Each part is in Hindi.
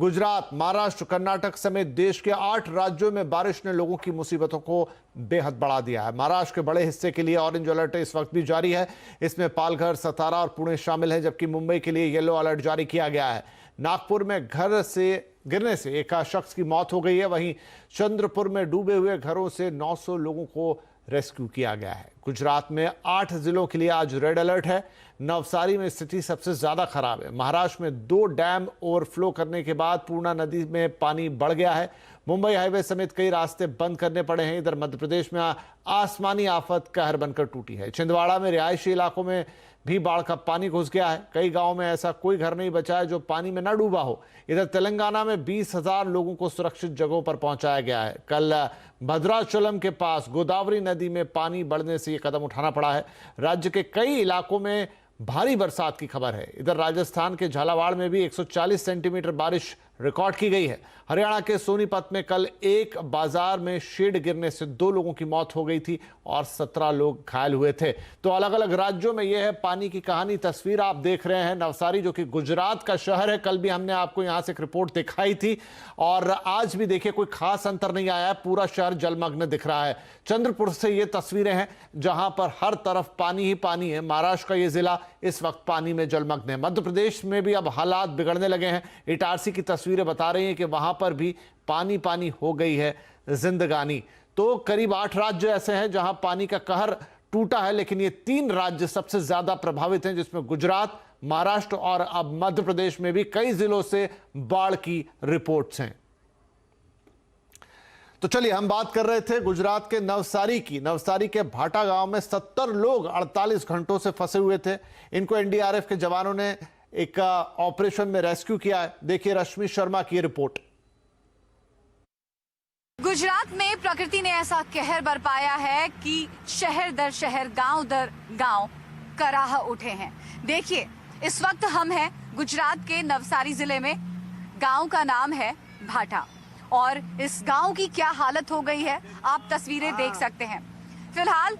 गुजरात, महाराष्ट्र, कर्नाटक समेत देश के 8 राज्यों में बारिश ने लोगों की मुसीबतों को बेहद बढ़ा दिया है। महाराष्ट्र के बड़े हिस्से के लिए ऑरेंज अलर्ट इस वक्त भी जारी है। इसमें पालघर, सतारा और पुणे शामिल है, जबकि मुंबई के लिए येलो अलर्ट जारी किया गया है। नागपुर में घर से गिरने से एक शख्स की मौत हो गई है। वहीं चंद्रपुर में डूबे हुए घरों से 900 लोगों को रेस्क्यू किया गया है। गुजरात में 8 जिलों के लिए आज रेड अलर्ट है। नवसारी में स्थिति सबसे ज्यादा खराब है। महाराष्ट्र में 2 डैम ओवरफ्लो करने के बाद पूर्णा नदी में पानी बढ़ गया है। मुंबई हाईवे समेत कई रास्ते बंद करने पड़े हैं। इधर मध्य प्रदेश में आसमानी आफत कहर बनकर टूटी है। छिंदवाड़ा में रिहायशी इलाकों में भी बाढ़ का पानी घुस गया है। कई गांवों में ऐसा कोई घर नहीं बचा है जो पानी में न डूबा हो। इधर तेलंगाना में 20,000 लोगों को सुरक्षित जगहों पर पहुंचाया गया है। कल भद्राचलम के पास गोदावरी नदी में पानी बढ़ने से यह कदम उठाना पड़ा है। राज्य के कई इलाकों में भारी बरसात की खबर है। इधर राजस्थान के झालावाड़ में भी 140 सेंटीमीटर बारिश रिकॉर्ड की गई है। हरियाणा के सोनीपत में कल एक बाजार में शेड गिरने से 2 लोगों की मौत हो गई थी और 17 लोग घायल हुए थे। तो अलग अलग राज्यों में यह है पानी की कहानी। तस्वीर आप देख रहे हैं नवसारी, जो कि गुजरात का शहर है। कल भी हमने आपको यहां से एक रिपोर्ट दिखाई थी और आज भी देखिए कोई खास अंतर नहीं आया है। पूरा शहर जलमग्न दिख रहा है। चंद्रपुर से ये तस्वीरें हैं जहां पर हर तरफ पानी ही पानी है। महाराष्ट्र का ये जिला इस वक्त पानी में जलमग्न है। मध्य प्रदेश में भी अब हालात बिगड़ने लगे हैं। इटारसी की तस्वीरें बता रही हैं कि वहां पर भी पानी पानी हो गई है जिंदगानी। तो करीब 8 राज्य ऐसे हैं जहां पानी का कहर टूटा है, लेकिन ये 3 राज्य सबसे ज्यादा प्रभावित हैं, जिसमें गुजरात, महाराष्ट्र और अब मध्य प्रदेश में भी कई जिलों से बाढ़ की रिपोर्ट्स हैं। तो चलिए, हम बात कर रहे थे गुजरात के नवसारी की। नवसारी के भाटा गांव में 70 लोग 48 घंटों से फंसे हुए थे। इनको एनडीआरएफ के जवानों ने एक ऑपरेशन में रेस्क्यू किया है। देखिए रश्मि शर्मा की रिपोर्ट। गुजरात में प्रकृति ने ऐसा कहर बरपाया है कि शहर दर शहर, गांव दर गांव कराह उठे हैं। देखिए, इस वक्त हम हैं गुजरात के नवसारी जिले में। गांव का नाम है भाटा और इस गांव की क्या हालत हो गई है आप तस्वीरें देख सकते हैं। फिलहाल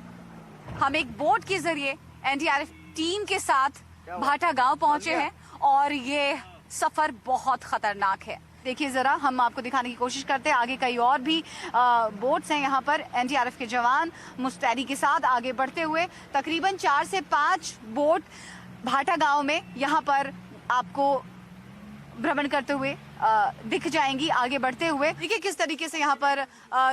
हम एक बोट के जरिए एनडीआरएफ टीम के साथ भाटा गांव पहुंचे हैं और ये सफर बहुत खतरनाक है। देखिए जरा, हम आपको दिखाने की कोशिश करते हैं। आगे कई और भी बोट्स हैं यहाँ पर। एनडीआरएफ के जवान मुस्तैदी के साथ आगे बढ़ते हुए तकरीबन 4 से 5 बोट भाटा गांव में यहाँ पर आपको भ्रमण करते हुए दिख जाएंगी आगे बढ़ते हुए। देखिए किस तरीके से यहाँ पर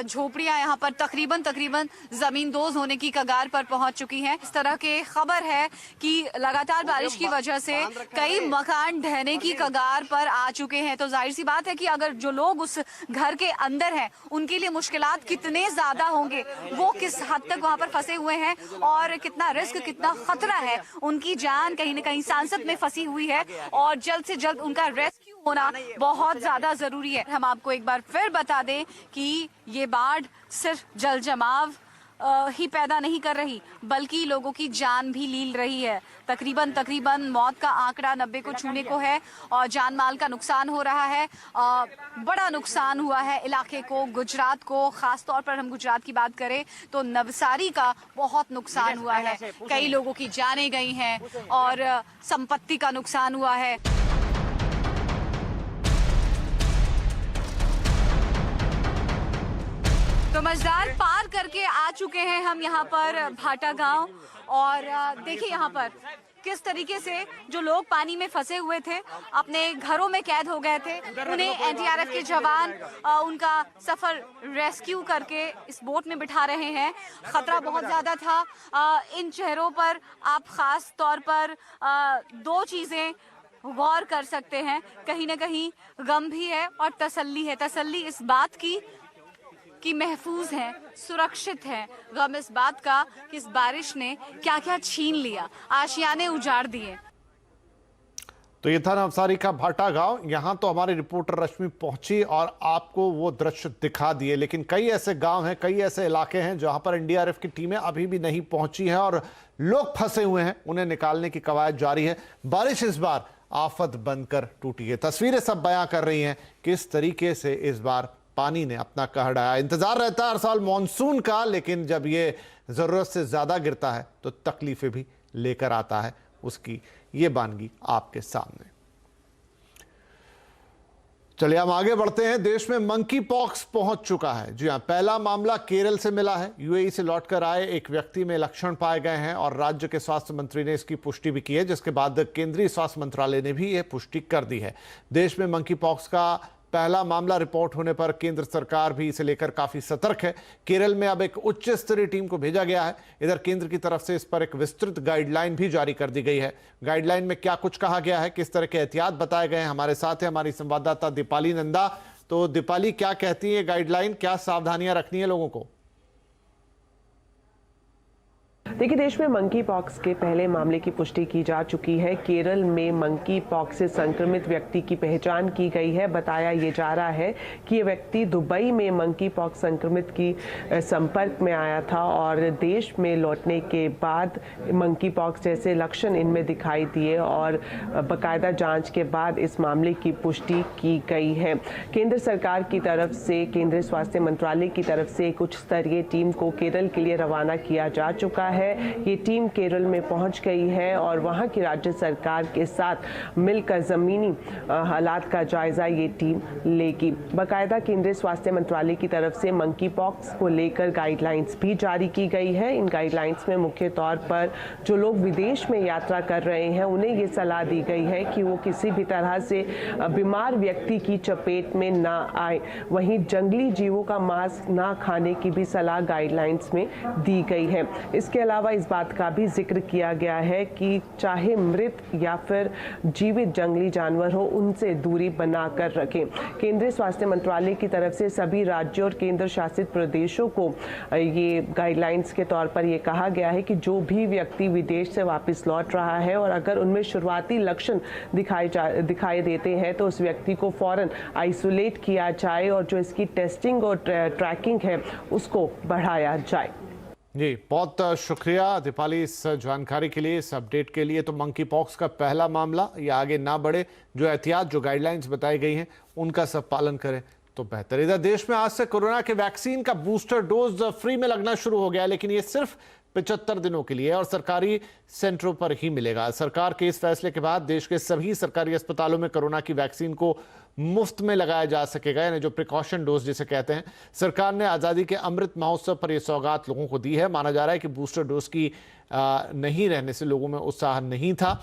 झोपड़ियां यहाँ पर तकरीबन जमींदोज होने की कगार पर पहुंच चुकी हैं। इस तरह के खबर है कि लगातार बारिश की वजह से कई मकान ढहने की कगार पर आ चुके हैं। तो जाहिर सी बात है कि अगर जो लोग उस घर के अंदर हैं उनके लिए मुश्किलात कितने ज्यादा होंगे, वो किस हद तक वहाँ पर फंसे हुए हैं और कितना रिस्क, कितना खतरा है। उनकी जान कहीं न कहीं सांसत में फंसी हुई है और जल्द से जल्द उनका रेस्क्यू होना बहुत ज्यादा जरूरी है। हम आपको एक बार फिर बता दें कि ये बाढ़ सिर्फ जल जमाव ही पैदा नहीं कर रही, बल्कि लोगों की जान भी लील रही है। तकरीबन मौत का आंकड़ा 90 को छूने को है और जान माल का नुकसान हो रहा है। बड़ा नुकसान हुआ है इलाके को, गुजरात को। खास तौर पर हम गुजरात की बात करें तो नवसारी का बहुत नुकसान हुआ है। कई लोगों की जानें गई हैं और संपत्ति का नुकसान हुआ है। तो मजदार पार करके आ चुके हैं हम यहाँ पर भाटा गांव और देखिए यहाँ पर किस तरीके से जो लोग पानी में फंसे हुए थे, अपने घरों में कैद हो गए थे, उन्हें एनडीआरएफ के जवान उनका सफर रेस्क्यू करके इस बोट में बिठा रहे हैं। खतरा बहुत ज्यादा था। इन चेहरों पर आप खास तौर पर 2 चीजें गौर कर सकते हैं। कहीं ना कहीं गम भी है और तसल्ली है। तसल्ली इस बात की कि महफूज हैं, सुरक्षित हैं। गम इस बात का कि इस बारिश ने क्या क्या छीन लिया, आशियाने उजाड़ दिए। तो ये था नवसारी का भाटा गांव। यहां तो हमारी रिपोर्टर रश्मि पहुंची और आपको वो दृश्य दिखा दिए, लेकिन कई ऐसे गांव हैं, कई ऐसे इलाके हैं जहां पर एनडीआरएफ की टीमें अभी भी नहीं पहुंची हैं और लोग फंसे हुए हैं। उन्हें निकालने की कवायद जारी है। बारिश इस बार आफत बनकर टूटी है। तस्वीरें सब बयां कर रही हैं किस तरीके से इस बार पानी ने अपना कहर ढाया। इंतजार रहता है हर साल मॉनसून का, लेकिन जब ये जरूरत से ज्यादा गिरता है तो तकलीफें भी लेकर आता है। उसकी ये बानगी आपके सामने। चलिए हम आगे बढ़ते हैं। देश में मंकी पॉक्स पहुंच चुका है। जी हां, पहला मामला केरल से मिला है। यूएई से लौटकर आए एक व्यक्ति में लक्षण पाए गए हैं और राज्य के स्वास्थ्य मंत्री ने इसकी पुष्टि भी की है, जिसके बाद केंद्रीय स्वास्थ्य मंत्रालय ने भी यह पुष्टि कर दी है। देश में मंकी पॉक्स का पहला मामला रिपोर्ट होने पर केंद्र सरकार भी इसे लेकर काफी सतर्क है। केरल में अब एक उच्च स्तरीय टीम को भेजा गया है। इधर केंद्र की तरफ से इस पर एक विस्तृत गाइडलाइन भी जारी कर दी गई है। गाइडलाइन में क्या कुछ कहा गया है, किस तरह के एहतियात बताए गए हैं, हमारे साथ है हमारी संवाददाता दीपाली नंदा। तो दीपाली, क्या कहती है गाइडलाइन, क्या सावधानियां रखनी है लोगों को? देखिए, देश में मंकी पॉक्स के पहले मामले की पुष्टि की जा चुकी है। केरल में मंकी पॉक्स से संक्रमित व्यक्ति की पहचान की गई है। बताया ये जा रहा है कि ये व्यक्ति दुबई में मंकी पॉक्स संक्रमित की संपर्क में आया था और देश में लौटने के बाद मंकी पॉक्स जैसे लक्षण इनमें दिखाई दिए और बाकायदा जांच के बाद इस मामले की पुष्टि की गई है। केंद्र सरकार की तरफ से, केंद्रीय स्वास्थ्य मंत्रालय की तरफ से एक उच्च स्तरीय टीम को केरल के लिए रवाना किया जा चुका है। ये टीम केरल में पहुंच गई है और वहां की राज्य सरकार के साथ मिलकर जमीनी हालात का जायजा ये टीम लेगी। बाकायदा केंद्रीय स्वास्थ्य मंत्रालय की तरफ से मंकी पॉक्स को लेकर गाइडलाइंस भी जारी की गई है। इन गाइडलाइंस में मुख्य तौर पर जो लोग विदेश में यात्रा कर रहे हैं उन्हें ये सलाह दी गई है कि वो किसी भी तरह से बीमार व्यक्ति की चपेट में ना आए। वहीं जंगली जीवों का मांस ना खाने की भी सलाह गाइडलाइंस में दी गई है। इसके अलावा इस बात का भी जिक्र किया गया है कि चाहे मृत या फिर जीवित जंगली जानवर हो, उनसे दूरी बनाकर रखें। केंद्रीय स्वास्थ्य मंत्रालय की तरफ से सभी राज्यों और केंद्र शासित प्रदेशों को ये गाइडलाइंस के तौर पर ये कहा गया है कि जो भी व्यक्ति विदेश से वापस लौट रहा है और अगर उनमें शुरुआती लक्षण दिखाई देते हैं तो उस व्यक्ति को फौरन आइसोलेट किया जाए और जो इसकी टेस्टिंग और ट्रैकिंग है उसको बढ़ाया जाए। जी, बहुत शुक्रिया दीपाली इस जानकारी के लिए, इस अपडेट के लिए। तो मंकी पॉक्स का पहला मामला ये आगे ना बढ़े, जो एहतियात, जो गाइडलाइंस बताई गई हैं उनका सब पालन करें तो बेहतर। इधर देश में आज से कोरोना के वैक्सीन का बूस्टर डोज फ्री में लगना शुरू हो गया, लेकिन ये सिर्फ 75 दिनों के लिए और सरकारी सेंटरों पर ही मिलेगा। सरकार के इस फैसले के बाद देश के सभी सरकारी अस्पतालों में कोरोना की वैक्सीन को मुफ्त में लगाया जा सकेगा, यानी जो प्रिकॉशन डोज जिसे कहते हैं। सरकार ने आज़ादी के अमृत महोत्सव पर यह सौगात लोगों को दी है। माना जा रहा है कि बूस्टर डोज की नहीं रहने से लोगों में उत्साह नहीं था,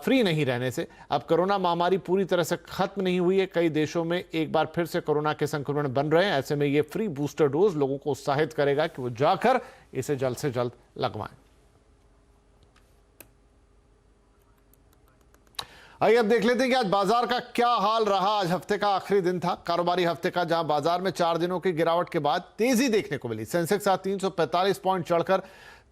फ्री नहीं रहने से। अब कोरोना महामारी पूरी तरह से खत्म नहीं हुई है, कई देशों में एक बार फिर से कोरोना के संक्रमण बन रहे हैं। ऐसे में ये फ्री बूस्टर डोज लोगों को उत्साहित करेगा कि वो जाकर इसे जल्द से जल्द लगवाएं। आइए अब देख लेते हैं कि आज बाजार का क्या हाल रहा। आज हफ्ते का आखिरी दिन था, कारोबारी हफ्ते का, जहां बाजार में 4 दिनों की गिरावट के बाद तेजी देखने को मिली। सेंसेक्स आज 345 पॉइंट चढ़कर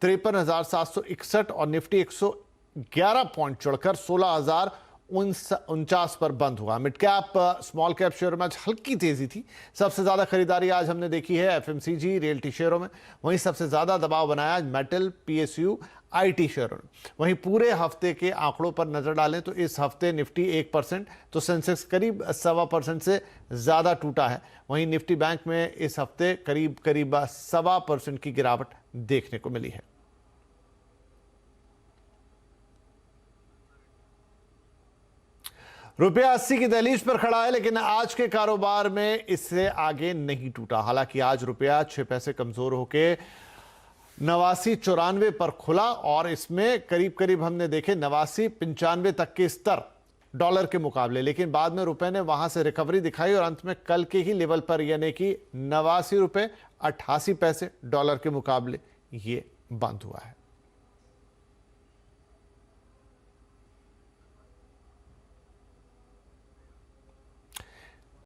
53,761 और निफ्टी 111 पॉइंट चढ़कर 16,049 पर बंद हुआ। Mid cap small cap share में आज हल्की तेजी थी। सबसे ज्यादा खरीदारी आज हमने देखी है एफएमसीजी, रियल्टी शेयरों में। वहीं सबसे ज्यादा दबाव बनाया मेटल, पीएसयू, आईटी शेयरों ने। वहीं पूरे हफ्ते के आंकड़ों पर नजर डालें तो इस हफ्ते निफ्टी 1%, तो सेंसेक्स करीब 1.25% से ज्यादा टूटा है। वहीं निफ्टी बैंक में इस हफ्ते करीब 1.25% की गिरावट देखने को मिली है। रुपया 80 की दहलीज पर खड़ा है, लेकिन आज के कारोबार में इससे आगे नहीं टूटा। हालांकि आज रुपया 6 पैसे कमजोर होकर 89.94 पर खुला और इसमें करीब करीब हमने देखे 89.95 तक के स्तर डॉलर के मुकाबले, लेकिन बाद में रुपए ने वहां से रिकवरी दिखाई और अंत में कल के ही लेवल पर यानी कि 89 रुपए 88 पैसे डॉलर के मुकाबले ये बंद हुआ है।